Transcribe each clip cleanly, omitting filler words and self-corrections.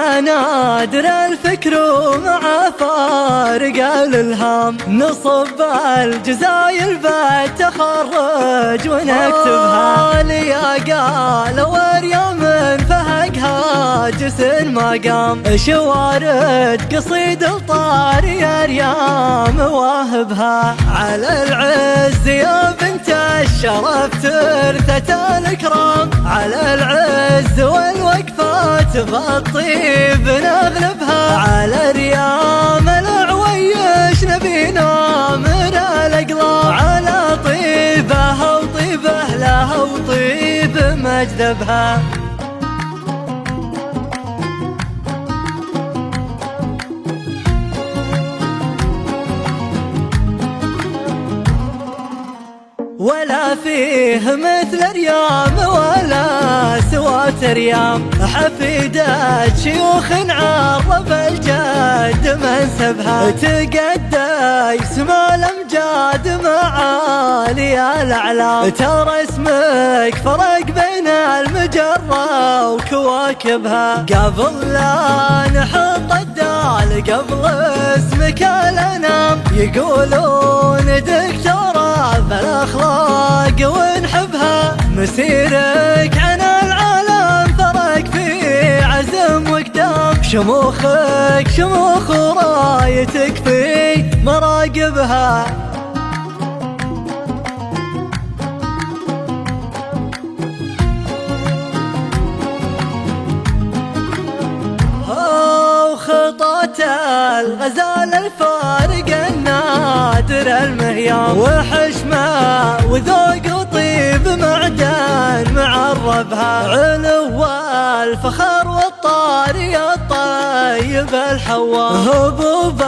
مع نادر الفكر ومع فارق الالهام نصب الجزايل بالتخرج ونكتبها ليا قال وريم فهقها جسن مقام شوارد قصيد الطاري اريام واهبها على العز يا بنت الشرف ترثة الكرام على العز والوقفات بالطيب نغلبها على ريام العويش نبينا من الاقلام على طيبها وطيبه لها وطيب مجذبها ولا فيه مثل ريام ولا سوات ريام حفيدة شيوخ عرف الجد منسبها تقدى يسمى الامجاد معالي الاعلام ترى اسمك فرق بين المجرة وكواكبها قبل لا نحط الدال قبل اسمك الانام يقولون دكتورة بالاخلاق ونحبها مسيرك عن العالم فرق في عزم وقدام شموخك شموخ ورايتك في مراقبها خطوة الغزال الفارق النادر المهيام وحشمة وذوق وطيب معدن معربها علو الفخر والطاري الطيب الحوام هبوب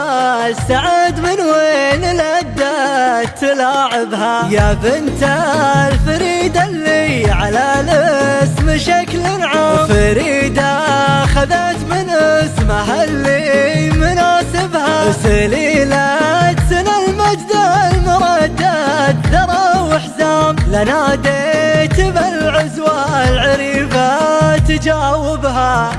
السعد من وين لدت تلاعبها يا بنت الفريدة اللي على الاسم شكل عام فريدة خذت من اسمها اللي مناسبها سليلة سنة المجد المردد ذرى وحزام لناديت بالعزوة العريفة تجاوبها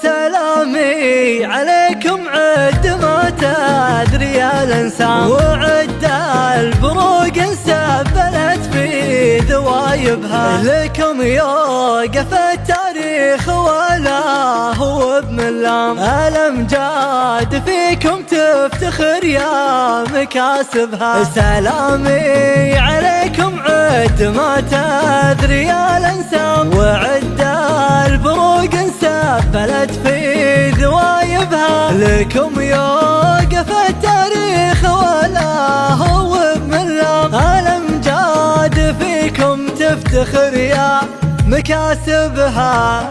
سلامي عليكم عد ما تدري الانسان وعد البروق انسبلت في ذوايبها لكم يوقف التاريخ ولا هو بملام الامجاد فيكم تفتخر يا مكاسبها سلامي عليكم عد ما تدري الانسان وعد البروق انسبلت في ذوايبها لكم يوقف التاريخ ولا هو بملام الامجاد فيكم تفتخر يا مكاسبها